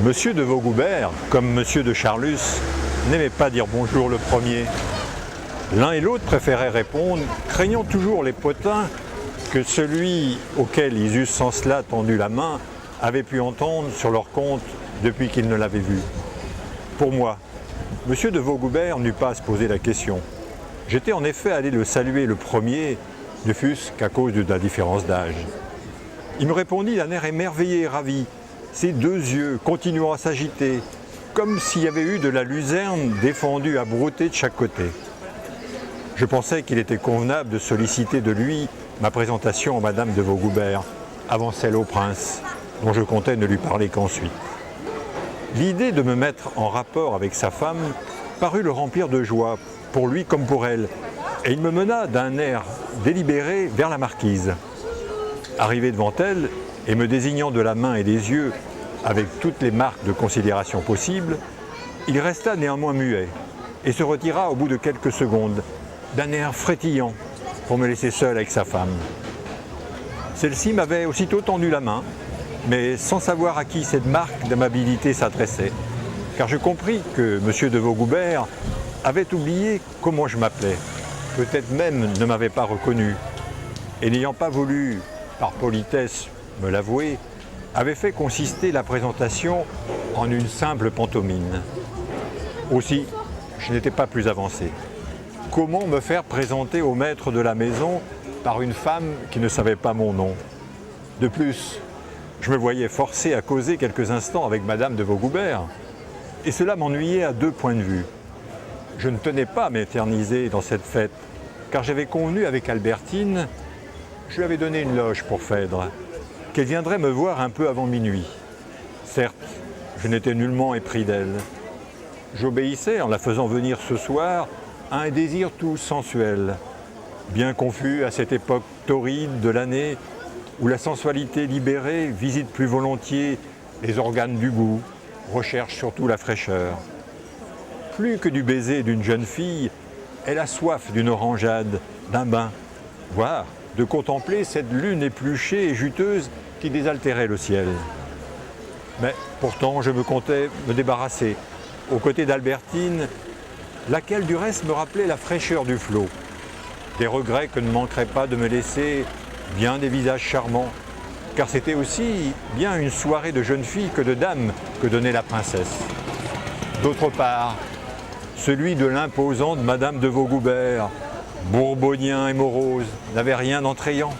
Monsieur de Vaugoubert, comme Monsieur de Charlus, n'aimait pas dire bonjour le premier. L'un et l'autre préféraient répondre, craignant toujours les potins que celui auquel ils eussent sans cela tendu la main avait pu entendre sur leur compte depuis qu'ils ne l'avaient vu. Pour moi, Monsieur de Vaugoubert n'eut pas à se poser la question. J'étais en effet allé le saluer le premier, ne fût-ce qu'à cause de la différence d'âge. Il me répondit d'un air émerveillé et ravi, ses deux yeux continuant à s'agiter, comme s'il y avait eu de la luzerne défendue à brouter de chaque côté. Je pensais qu'il était convenable de solliciter de lui ma présentation à Madame de Vaugoubert, avant celle au prince, dont je comptais ne lui parler qu'ensuite. L'idée de me mettre en rapport avec sa femme parut le remplir de joie, pour lui comme pour elle, et il me mena d'un air délibéré vers la marquise. Arrivé devant elle, et me désignant de la main et des yeux avec toutes les marques de considération possibles, il resta néanmoins muet et se retira au bout de quelques secondes, d'un air frétillant, pour me laisser seul avec sa femme. Celle-ci m'avait aussitôt tendu la main, mais sans savoir à qui cette marque d'amabilité s'adressait, car je compris que M. de Vaugoubert avait oublié comment je m'appelais, peut-être même ne m'avait pas reconnu, et n'ayant pas voulu, par politesse, me l'avouer, avait fait consister la présentation en une simple pantomime. Aussi, je n'étais pas plus avancé. Comment me faire présenter au maître de la maison par une femme qui ne savait pas mon nom? De plus, je me voyais forcé à causer quelques instants avec Madame de Vaugoubert, et cela m'ennuyait à deux points de vue. Je ne tenais pas à m'éterniser dans cette fête, car j'avais convenu avec Albertine, je lui avais donné une loge pour Phèdre, qu'elle viendrait me voir un peu avant minuit. Certes, je n'étais nullement épris d'elle. J'obéissais en la faisant venir ce soir à un désir tout sensuel, bien confus à cette époque torride de l'année où la sensualité libérée visite plus volontiers les organes du goût, recherche surtout la fraîcheur. Plus que du baiser d'une jeune fille, elle a soif d'une orangeade, d'un bain, voire de contempler cette lune épluchée et juteuse qui désaltérait le ciel. Mais pourtant, je me comptais me débarrasser, aux côtés d'Albertine, laquelle du reste me rappelait la fraîcheur du flot. Des regrets que ne manqueraient pas de me laisser bien des visages charmants, car c'était aussi bien une soirée de jeunes filles que de dames que donnait la princesse. D'autre part, celui de l'imposante Madame de Vaugoubert, bourbonien et morose, n'avait rien d'entrayant.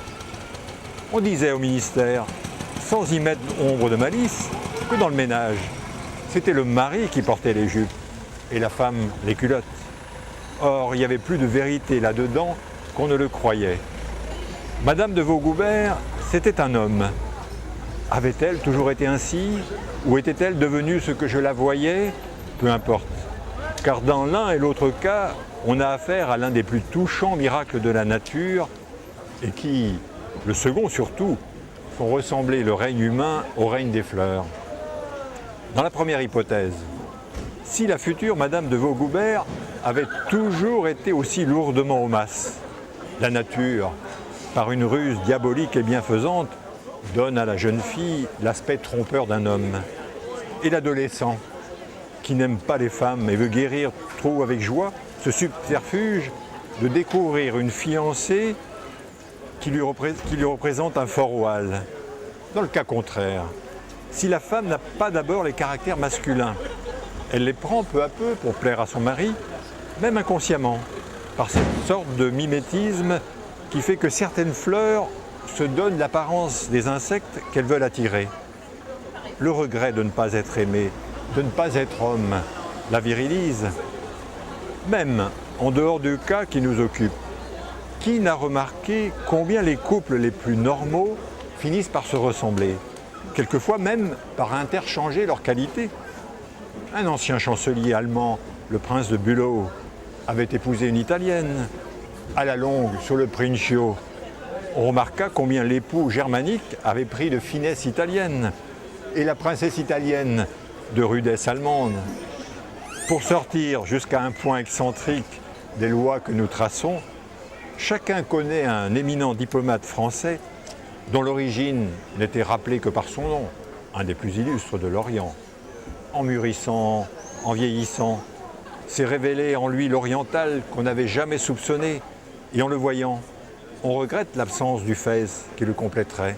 On disait au ministère, sans y mettre ombre de malice, que dans le ménage, c'était le mari qui portait les jupes et la femme les culottes. Or, il y avait plus de vérité là-dedans qu'on ne le croyait. Madame de Vaugoubert, c'était un homme. Avait-elle toujours été ainsi, ou était-elle devenue ce que je la voyais? Peu importe. Car dans l'un et l'autre cas, on a affaire à l'un des plus touchants miracles de la nature et qui, le second surtout, font ressembler le règne humain au règne des fleurs. Dans la première hypothèse, si la future Madame de Vaugoubert avait toujours été aussi lourdement aux masses, la nature, par une ruse diabolique et bienfaisante, donne à la jeune fille l'aspect trompeur d'un homme. Et l'adolescent, qui n'aime pas les femmes et veut guérir trop avec joie, ce subterfuge de découvrir une fiancée qui lui représente un fort oual. Dans le cas contraire, si la femme n'a pas d'abord les caractères masculins, elle les prend peu à peu pour plaire à son mari, même inconsciemment, par cette sorte de mimétisme qui fait que certaines fleurs se donnent l'apparence des insectes qu'elles veulent attirer. Le regret de ne pas être aimé, de ne pas être homme, la virilise. Même en dehors du cas qui nous occupe, qui n'a remarqué combien les couples les plus normaux finissent par se ressembler, quelquefois même par interchanger leurs qualités? Un ancien chancelier allemand, le prince de Bülow, avait épousé une italienne. À la longue, sur le Princio, on remarqua combien l'époux germanique avait pris de finesse italienne et la princesse italienne de rudesse allemande. Pour sortir jusqu'à un point excentrique des lois que nous traçons, chacun connaît un éminent diplomate français dont l'origine n'était rappelée que par son nom, un des plus illustres de l'Orient. en mûrissant, en vieillissant, s'est révélé en lui l'oriental qu'on n'avait jamais soupçonné, et en le voyant, on regrette l'absence du fez qui le compléterait.